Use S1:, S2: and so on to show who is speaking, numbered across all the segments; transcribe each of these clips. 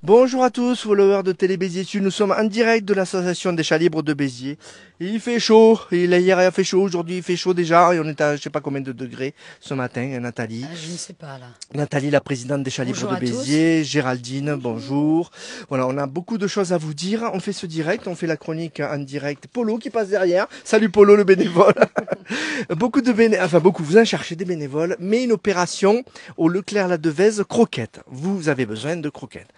S1: Bonjour à tous, followers de Télé Béziers Sud. Nous sommes en direct de l'association des chats libres de Béziers. Il fait chaud. Hier il a fait chaud, aujourd'hui il fait chaud déjà. Et on est à je sais pas combien de degrés ce matin. Et Nathalie.
S2: Ah, je ne sais pas là.
S1: Nathalie, la présidente des chats libres
S2: Bonjour
S1: de
S2: à tous.
S1: Béziers. Géraldine,
S3: Bonjour.
S1: bonjour. Voilà, on a beaucoup de choses à vous dire. On fait ce direct, on fait la chronique en direct. Polo qui passe derrière. Salut Polo, le bénévole. Beaucoup de bénévoles, enfin beaucoup, vous en cherchez des bénévoles, mais une opération au Leclerc-la-Devèze, croquettes. Vous avez besoin de croquettes.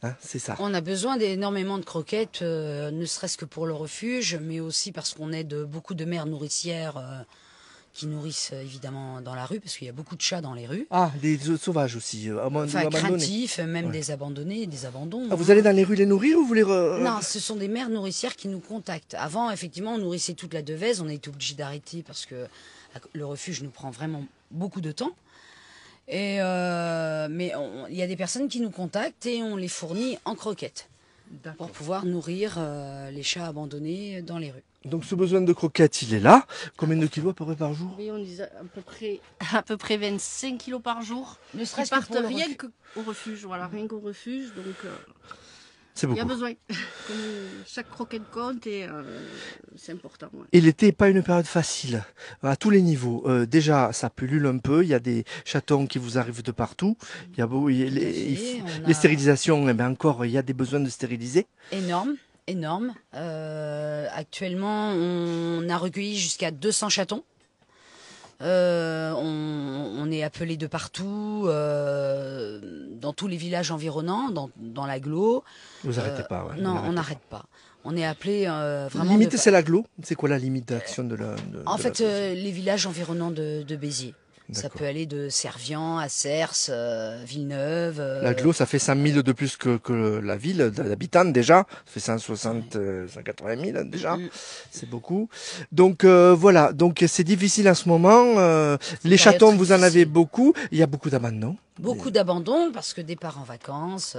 S1: Hein, c'est ça.
S2: On a besoin d'énormément de croquettes, ne serait-ce que pour le refuge, mais aussi parce qu'on aide beaucoup de mères nourricières qui nourrissent évidemment dans la rue, parce qu'il y a beaucoup de chats dans les rues.
S1: Ah, des œufs sauvages aussi,
S2: Enfin,
S1: abandonnés.
S2: craintifs, même
S1: Ouais.
S2: des abandonnés, des abandons.
S1: Ah, vous allez dans les rues les nourrir ou vous les...
S2: Non, ce sont des mères nourricières qui nous contactent. Avant, effectivement, on nourrissait toute la Devèze, on a été obligé d'arrêter parce que le refuge nous prend vraiment beaucoup de temps. Mais il y a des personnes qui nous contactent et on les fournit en croquettes pour pouvoir nourrir les chats abandonnés dans les rues.
S1: Donc ce besoin de croquettes, il est là. Combien de kilos à peu près par jour?
S3: Oui, on disait à peu près 25 kilos par jour.
S2: Ne
S3: Qui
S2: serait-ce que
S3: partent
S2: pour le
S3: rien
S2: refuge.
S3: qu'au refuge, voilà, rien qu'au refuge. Donc
S1: C'est
S3: il y a
S1: beaucoup.
S3: besoin. Comme chaque croquette compte et c'est important. Ouais.
S1: Et l'été n'est pas une période facile, à tous les niveaux. Déjà, ça pullule un peu, il y a des chatons qui vous arrivent de partout. Il y a les stérilisations, eh ben encore, il y a des besoins de stériliser.
S2: Énorme, énorme. Actuellement, on a recueilli jusqu'à 200 chatons. On est appelé de partout, dans tous les villages environnants, dans l'agglo.
S1: Vous arrêtez pas, ouais.
S2: Non, on n'arrête pas. On est appelé vraiment.
S1: Limite, c'est l'agglo. C'est quoi la limite d'action de la...
S2: En
S1: de
S2: fait,
S1: la-
S2: les villages environnants de Béziers. Ça
S1: D'accord.
S2: peut aller de Servian à Cers, Villeneuve.
S1: L'agglo, ça fait 100 000 de plus que la ville d'habitants déjà. Ça fait 160, 180 000 déjà. C'est beaucoup. Donc voilà, donc c'est difficile en ce moment. Les
S2: période
S1: chatons,
S2: très
S1: vous en avez
S2: difficile.
S1: beaucoup. Il y a beaucoup d'abandons.
S2: Beaucoup d'abandon parce que départ en vacances.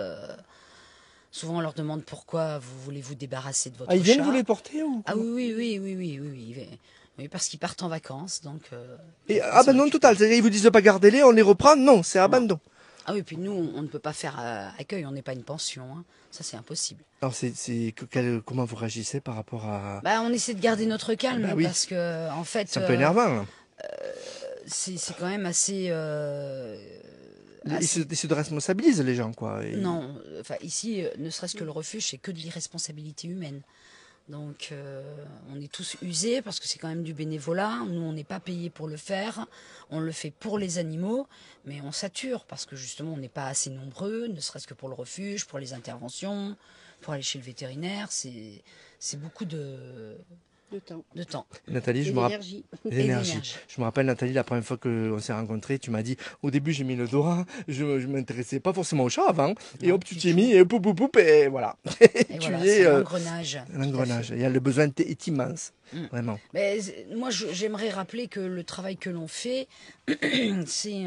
S2: Souvent, on leur demande pourquoi vous voulez vous débarrasser de votre
S1: Ah, ils viennent
S2: chat.
S1: vous les porter ou
S2: Ah oui. Oui, parce qu'ils partent en vacances, donc.
S1: Et
S2: il faut s'en
S1: abandon
S2: occuper.
S1: total. C'est-à-dire ils vous disent de pas garder les, on les reprend. Non, c'est abandon.
S2: Ah oui, puis nous, on ne peut pas faire accueil, on n'est pas une pension. Hein. Ça, c'est impossible.
S1: Alors comment vous réagissez par rapport à...
S2: Bah, on essaie de garder notre calme
S1: Bah oui.
S2: parce que, en fait,
S1: C'est un peu énervant. Hein.
S2: c'est quand même assez.
S1: Ils se responsabilisent les gens, quoi. Et-
S2: Non, enfin ici, ne serait-ce que le refuge, c'est que de l'irresponsabilité humaine. Donc, on est tous usés parce que c'est quand même du bénévolat. Nous, on n'est pas payé pour le faire. On le fait pour les animaux, mais on sature parce que justement, on n'est pas assez nombreux, ne serait-ce que pour le refuge, pour les interventions, pour aller chez le vétérinaire. C'est beaucoup
S3: Le temps.
S2: de temps.
S1: Nathalie,
S3: Et
S1: je me rappelle...
S3: l'énergie.
S1: L'énergie. Je me rappelle, Nathalie, la première fois qu'on s'est rencontrés, tu m'as dit, au début, j'ai mis le doigt, je m'intéressais pas forcément au chat avant, et
S2: Non,
S1: hop, tu
S2: du
S1: t'y es
S2: tout.
S1: mis, et poup, et voilà.
S2: Et
S1: Tu
S2: voilà,
S1: y es
S2: c'est l'engrenage. tout à
S1: l'engrenage.
S2: fait.
S1: Il y a le besoin est immense,
S2: Mm.
S1: vraiment.
S2: Mais moi, j'aimerais rappeler que le travail que l'on fait, c'est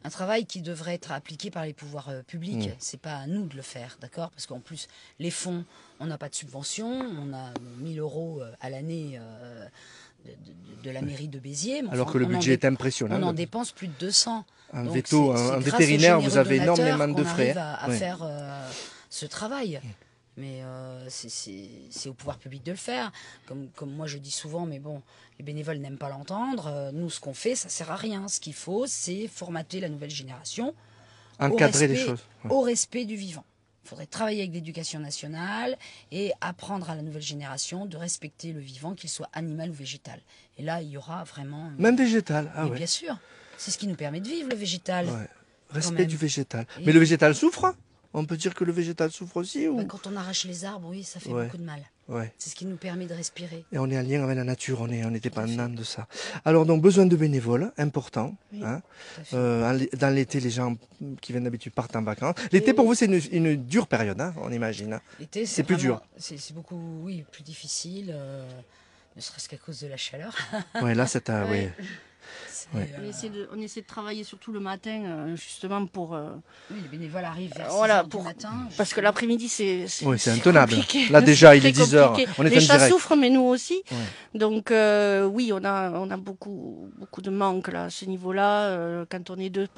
S2: un travail qui devrait être appliqué par les pouvoirs publics. C'est pas à nous de le faire, d'accord? Parce qu'en plus, les fonds, on n'a pas de subvention, on a 1000 euros à l'année de la mairie de Béziers. Mais
S1: Alors
S2: enfin,
S1: que le
S2: on en
S1: budget est
S2: dé-
S1: impressionnant.
S2: On en dépense plus de 200.
S1: Un
S2: Donc,
S1: veto,
S2: c'est
S1: un
S2: grâce aux
S1: vétérinaire, vous
S2: généreux
S1: avez
S2: donateurs
S1: énormément de
S2: qu'on
S1: frais.
S2: arrive à
S1: Ouais.
S2: faire ce travail. Mais c'est au pouvoir public de le faire. Comme moi je dis souvent, mais bon, les bénévoles n'aiment pas l'entendre. Nous, ce qu'on fait, ça sert à rien. Ce qu'il faut, c'est formater la nouvelle génération
S1: Encadrer les choses. Ouais.
S2: au respect du vivant. Il faudrait travailler avec l'éducation nationale et apprendre à la nouvelle génération de respecter le vivant, qu'il soit animal ou végétal. Et là, il y aura vraiment...
S1: Même végétal, ah
S2: Mais
S1: ouais.
S2: bien sûr, c'est ce qui nous permet de vivre, le végétal.
S1: Ouais. Respect
S2: même.
S1: du végétal.
S2: Et-
S1: Mais le végétal souffre? On peut dire que le végétal souffre aussi ou...
S2: Ben, quand on arrache les arbres, oui, ça fait
S1: Ouais.
S2: beaucoup de mal.
S1: Ouais.
S2: C'est ce qui nous permet de respirer.
S1: Et on est en lien avec la nature, on est dépendant de ça. Alors donc besoin de bénévoles, important.
S2: Oui,
S1: Hein.
S2: tout à fait.
S1: Dans l'été, les gens qui viennent d'habitude partent en vacances. L'été pour vous c'est une dure période, hein, on imagine.
S2: L'été,
S1: c'est plus
S2: vraiment-
S1: dur.
S2: C'est beaucoup, oui, plus difficile, ne serait-ce qu'à cause de la chaleur.
S1: Ouais, là c'est un...
S3: Ouais.
S1: ouais.
S2: C'est,
S1: Ouais.
S3: On essaie de travailler surtout le matin, justement pour.
S2: oui, les bénévoles arrivent vers
S3: Voilà,
S2: 6 heures
S3: pour-
S2: du matin.
S3: Parce que l'après-midi, c'est
S1: Ouais, c'est intenable.
S3: compliqué.
S1: Là, déjà, il
S3: C'est
S1: est
S3: très
S1: 10 heures.
S3: compliqué.
S1: On est
S3: Les
S1: en
S3: chats
S1: direct.
S3: souffrent, mais nous aussi.
S1: Ouais.
S3: Donc, oui, on a beaucoup de manque là, à ce niveau-là. Quand on est deux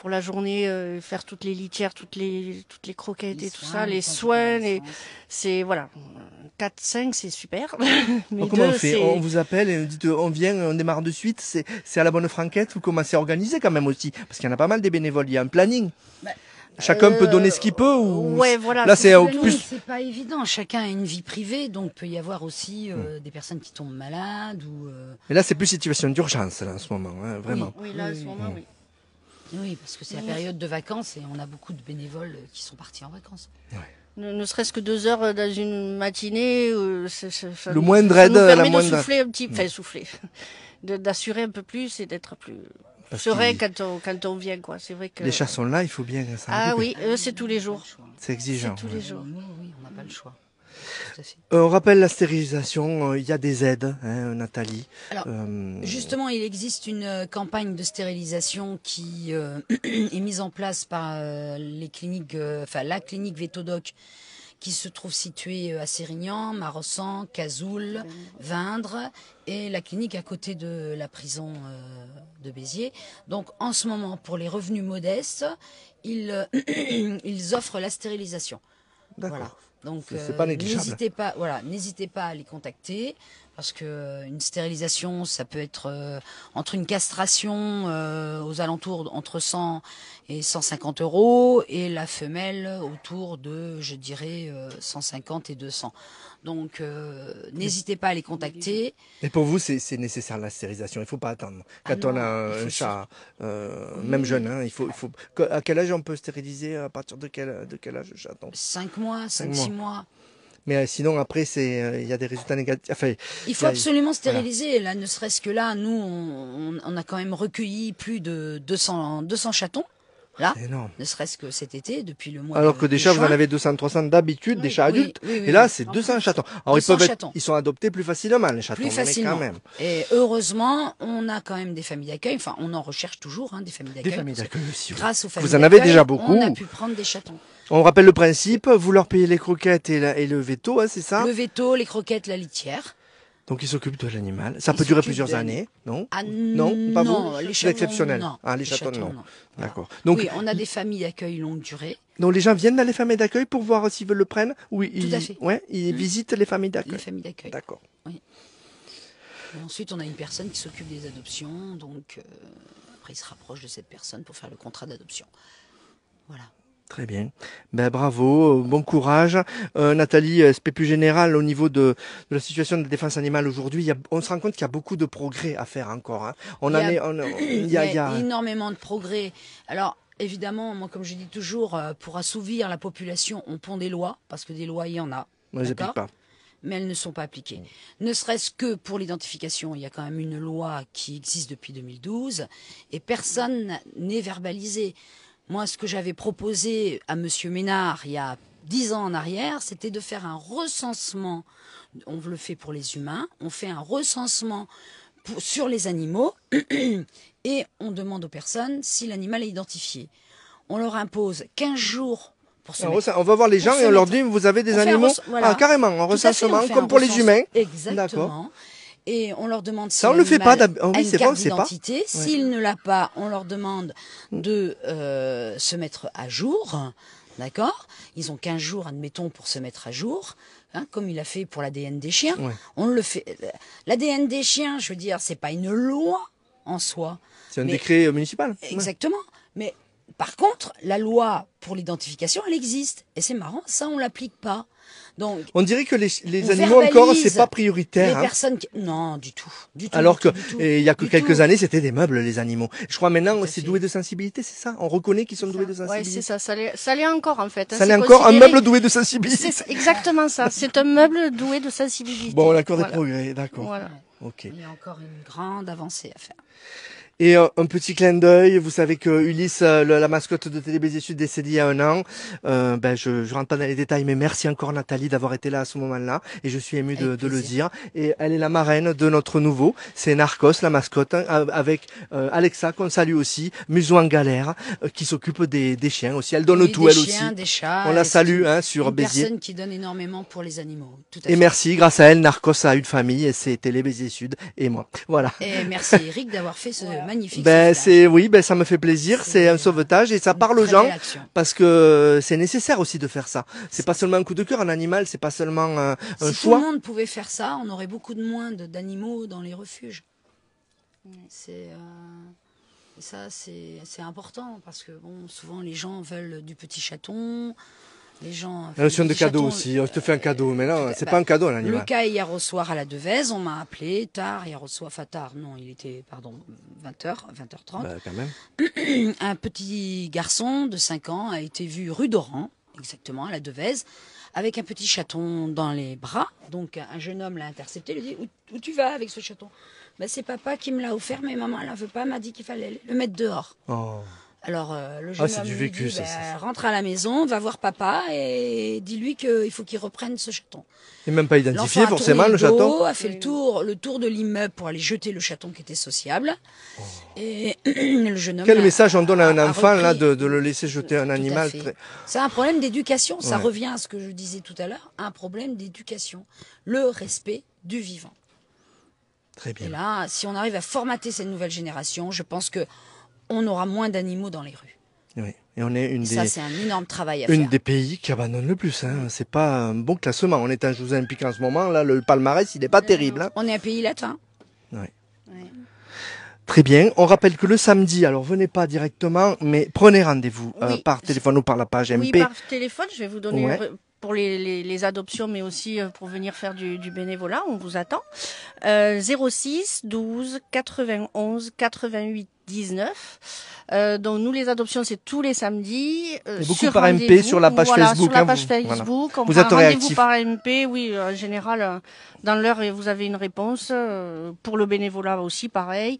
S3: pour la journée, faire toutes les litières, toutes les croquettes et tout ça, les
S2: soins,
S3: soins, c'est voilà. 4, 5, c'est super. Mais
S1: Comment on
S3: 2,
S1: fait? On vous appelle et on dit on vient, on démarre de suite. C'est à la bonne franquette. Vous commencez à organiser quand même aussi, parce qu'il y en a pas mal des bénévoles. Il y a un planning.
S2: Bah,
S1: Chacun peut donner ce qu'il peut ou
S3: ouais, voilà.
S1: là c'est
S2: Le
S1: au
S2: planning,
S1: plus.
S2: c'est pas évident. Chacun a une vie privée, donc peut y avoir aussi des personnes qui tombent malades ou.
S1: Mais là c'est plus situation d'urgence là en ce moment, hein, vraiment.
S3: Oui, là, à ce moment, oui.
S2: Oui, parce que c'est la période de vacances et on a beaucoup de bénévoles qui sont partis en vacances.
S3: Ne serait-ce que 2 heures dans une matinée,
S1: Le moindre aide,
S3: nous permet
S1: la moindre.
S3: de souffler un petit, enfin souffler, d'assurer un peu plus et d'être plus
S1: Parce
S3: serein
S1: qu'il-
S3: quand on vient, quoi. C'est vrai que.
S1: Les chats sont là, il faut bien s'en
S3: Ah
S1: occuper.
S3: oui, eux c'est tous les jours.
S1: C'est exigeant.
S3: C'est tous les jours.
S2: Nous, oui, on n'a pas le choix. Tout à fait.
S1: On rappelle la stérilisation, il y a des aides, hein, Nathalie.
S2: Alors,
S1: Euh,
S2: Justement, il existe une campagne de stérilisation qui est mise en place par les cliniques, enfin la clinique Vétodoc, qui se trouve située à Sérignan, Marossan, Cazoul, Vindre, et la clinique à côté de la prison de Béziers. Donc, en ce moment, pour les revenus modestes, ils, ils offrent la stérilisation.
S1: D'accord.
S2: Voilà. Donc,
S1: C'est pas négligeable.
S2: n'hésitez pas à les contacter parce que une stérilisation, ça peut être entre une castration aux alentours entre 100 et 150 euros et la femelle autour de, je dirais, 150 et 200. Donc, n'hésitez pas à les contacter.
S1: Mais pour vous, c'est nécessaire la stérilisation. Il faut pas attendre. Quand
S2: Ah
S1: on
S2: non,
S1: a
S2: il faut
S1: un chat, même jeune, hein, il faut. À quel âge on peut stériliser? À partir de quel âge le chaton?
S2: 5 mois,
S1: 5
S2: 5-6 mois.
S1: Mais sinon, après, il y a des résultats négatifs. Enfin,
S2: Il faut absolument stériliser. Là, ne serait-ce que là, nous, on a quand même recueilli plus de 200 chatons. Là,
S1: c'est énorme.
S2: ne serait-ce que cet été, depuis le mois
S1: Alors
S2: de
S1: que des
S2: de
S1: chats, vous en
S2: juin.
S1: avez 200-300 d'habitude, des
S2: Oui,
S1: chats
S2: oui,
S1: adultes.
S2: oui, oui,
S1: Et là,
S2: oui.
S1: c'est 200 chatons. Alors,
S2: 200 chatons.
S1: ils sont adoptés plus facilement, les chatons.
S2: Plus
S1: mais
S2: facilement.
S1: quand même.
S2: Et heureusement, on a quand même des familles d'accueil. Enfin, on en recherche toujours, hein, des familles d'accueil.
S1: Des familles
S2: parce que
S1: d'accueil aussi. Oui.
S2: Grâce aux familles
S1: Vous en avez
S2: d'accueil,
S1: déjà beaucoup.
S2: On a pu prendre des chatons.
S1: On rappelle le principe. Vous leur payez les croquettes et le veto, hein, c'est ça?
S2: Le veto, les croquettes, la litière.
S1: Donc, ils s'occupent de l'animal. Ça
S2: Ils
S1: peut durer
S2: s'occupent
S1: plusieurs
S2: de-
S1: années, non?
S2: Ah
S1: Non, pas
S2: non,
S1: vous?
S2: les
S1: C'est
S2: chatons,
S1: exceptionnel.
S2: non.
S1: Ah, les chatons, non.
S2: Voilà.
S1: D'accord. Donc,
S2: Oui, on a des familles d'accueil longue durée.
S1: donc, les gens viennent dans les familles d'accueil pour voir s'ils veulent le prendre? Oui,
S2: Tout à fait.
S1: Ouais, ils visitent les familles
S2: Les
S1: d'accueil.
S2: familles d'accueil.
S1: D'accord.
S2: Et ensuite, on a une personne qui s'occupe des adoptions. Donc, après, il se rapproche de cette personne pour faire le contrat d'adoption. Voilà.
S1: Très bien. Ben, bravo, bon courage. Nathalie, aspect plus général au niveau de la situation de la défense animale aujourd'hui, on se rend compte qu'il y a beaucoup de progrès à faire encore. Hein.
S2: Il y a énormément de progrès. Alors, évidemment, moi, comme je dis toujours, pour assouvir la population, on pond des lois, parce que des lois, il y en a.
S1: On les applique
S2: D'accord ?
S1: pas.
S2: Mais elles ne sont pas appliquées. Ne serait-ce que pour l'identification, il y a quand même une loi qui existe depuis 2012 et personne n'est verbalisé. Moi, ce que j'avais proposé à Monsieur Ménard il y a 10 ans en arrière, c'était de faire un recensement. On le fait pour les humains, on fait un recensement sur les animaux et on demande aux personnes si l'animal est identifié. On leur impose 15 jours pour se mettre.
S1: On va voir les gens et on leur dit vous avez des
S2: On fait un
S1: animaux.
S2: voilà.
S1: Ah, carrément, un
S2: Tout à fait,
S1: recensement
S2: on fait
S1: comme
S2: un
S1: pour les humains.
S2: Exactement.
S1: D'accord.
S2: Et on leur demande si
S1: Ça, on le fait pas
S2: l'animal
S1: oui,
S2: a une
S1: c'est vrai,
S2: carte
S1: on sait pas.
S2: d'identité. S'il ne l'a pas, on leur demande de se mettre à jour. D'accord ? Ils ont 15 jours, admettons, pour se mettre à jour, hein, comme il a fait pour l'ADN des chiens.
S1: Ouais.
S2: On le fait. L'ADN des chiens, je veux dire, c'est pas une loi en soi.
S1: C'est un
S2: Mais-
S1: décret municipal.
S2: Exactement. Mais par contre, la loi pour l'identification, elle existe. Et c'est marrant, ça, on l'applique pas. Donc,
S1: On dirait que les
S2: on
S1: animaux encore,
S2: verbalise
S1: c'est pas
S2: les
S1: prioritaire. Hein.
S2: personnes qui... Non, du tout. Du tout
S1: Alors
S2: du
S1: que,
S2: tout, du tout,
S1: il y a que
S2: du
S1: quelques
S2: tout.
S1: années, c'était des meubles, les animaux. Je crois maintenant,
S2: Tout à
S1: c'est
S2: fait.
S1: doué de sensibilité, c'est ça? On reconnaît qu'ils sont doués de
S3: Ouais,
S1: sensibilité.
S3: c'est ça. Ça l'est encore en fait. hein.
S1: Ça
S3: C'est
S1: l'est encore un
S3: considéré-
S1: meuble doué de sensibilité.
S3: C'est exactement ça. C'est un meuble doué de sensibilité.
S1: Bon, d'accord, des
S3: Voilà.
S1: progrès, d'accord.
S3: Voilà.
S1: Ok.
S2: Il y a encore une grande avancée à faire.
S1: Et un petit clin d'œil, vous savez que Ulysse, la mascotte de Télébéziers Sud, décédée il y a 1 an. Je rentre pas dans les détails, mais merci encore Nathalie d'avoir été là à ce moment-là. Et je suis ému de
S2: Avec
S1: le
S2: plaisir.
S1: dire. Et elle est la marraine de notre nouveau. C'est Narcos, la mascotte, hein, avec Alexa, qu'on salue aussi, Museau en galère, qui s'occupe des chiens aussi. Elle donne
S2: Oui,
S1: tout,
S2: des
S1: elle
S2: chiens,
S1: aussi.
S2: des chats.
S1: On la
S2: et c'est
S1: salue hein, sur
S2: une
S1: Béziers.
S2: personne qui donne énormément pour les animaux. Tout à
S1: Et
S2: fait.
S1: merci, grâce à elle, Narcos a une famille et c'est Télébéziers Sud et moi. Voilà.
S2: Et merci Eric d'avoir fait ce magnifique.
S1: Ben
S2: ce village.
S1: oui, ben ça me fait plaisir. C'est un sauvetage et ça
S2: une
S1: parle aux
S2: très
S1: gens
S2: belle action.
S1: parce que c'est nécessaire aussi de faire ça. C'est pas seulement un coup de cœur, un animal, c'est pas seulement un
S2: Si tout le
S1: choix.
S2: monde pouvait faire ça, on aurait beaucoup de moins d'animaux dans les refuges. C'est ça, c'est important parce que bon, souvent les gens veulent du petit chaton. Les gens.
S1: La notion
S2: du
S1: de
S2: petit
S1: cadeau
S2: chaton,
S1: aussi. Je te fais un cadeau, mais non, c'est
S2: bah,
S1: pas un cadeau un
S2: Le
S1: animal.
S2: cas hier au soir à la Devèze, on m'a appelé tard, hier au soir, enfin tard, non, il était, pardon, 20h, 20h30.
S1: Ben, quand même.
S2: Un petit garçon de 5 ans a été vu rue d'Oran, exactement, à la Devèze, avec un petit chaton dans les bras. Donc un jeune homme l'a intercepté, lui dit où tu vas avec ce chaton? Ben, c'est papa qui me l'a offert, mais maman elle en veut pas, m'a dit qu'il fallait le mettre dehors.
S1: Oh.
S2: Alors le jeune
S1: c'est
S2: homme
S1: du
S2: lui
S1: vécu,
S2: dit,
S1: ça,
S2: ben,
S1: ça.
S2: rentre à la maison, va voir papa et dis-lui qu'il faut qu'il reprenne ce chaton.
S1: Et même pas identifié
S2: L'enfant a
S1: forcément
S2: tourné
S1: le chaton.
S2: dos, a fait le tour de l'immeuble pour aller jeter le chaton qui était sociable. Et le jeune homme
S1: Quel message on donne à un enfant là
S2: repris.
S1: de le laisser jeter un
S2: Tout à
S1: animal
S2: fait. C'est un problème d'éducation. Ça
S1: Ouais.
S2: revient à ce que je disais tout à l'heure. Un problème d'éducation. Le respect du vivant.
S1: Très
S2: Et
S1: bien.
S2: là, si on arrive à formater cette nouvelle génération, je pense que on aura moins d'animaux dans les rues.
S1: Oui. Et on est
S2: Et ça, c'est un énorme travail à
S1: une
S2: faire.
S1: des pays qui abandonne le plus. Hein. C'est pas un bon classement. On est en Jeux Olympiques en ce moment. Là, le palmarès, il n'est pas terrible. Hein.
S2: On est un pays latin.
S1: Ouais.
S3: Ouais.
S1: Très bien. On rappelle que le samedi, alors venez pas directement, mais prenez rendez-vous
S3: Oui.
S1: par téléphone ou par la page
S3: Oui,
S1: MP.
S3: par téléphone, je vais vous donner
S1: Ouais.
S3: pour les adoptions, mais aussi pour venir faire du bénévolat. On vous attend. 06 12 91 88 19. Donc nous, les adoptions, c'est tous les samedis.
S1: Et beaucoup
S3: sur
S1: par MP
S3: rendez-vous.
S1: sur la page
S3: Voilà,
S1: Facebook,
S3: Sur la
S1: hein,
S3: page
S1: vous-
S3: Facebook. On
S1: Vous
S3: prend
S1: êtes
S3: rendez-vous
S1: réactif.
S3: par MP. Oui, en général, dans l'heure, vous avez une réponse. Pour le bénévolat aussi, pareil.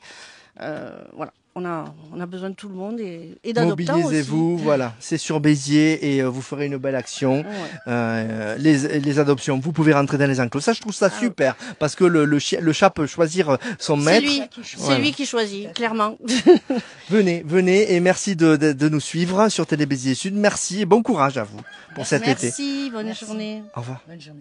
S3: Voilà. On a besoin de tout le monde et d'adoptants aussi.
S1: Mobilisez-vous, voilà. C'est sur Béziers et vous ferez une belle action.
S3: Ouais.
S1: Les adoptions, vous pouvez rentrer dans les enclos. Ça, je trouve ça super parce que le chat peut choisir son
S3: C'est
S1: maître.
S3: lui,
S1: Voilà.
S3: c'est lui qui choisit, clairement.
S1: Venez et merci de nous suivre sur Télé Béziers Sud. Merci et bon courage à vous pour cet été.
S3: Merci, bonne
S2: Merci.
S3: journée.
S1: Au revoir.
S2: Bonne journée.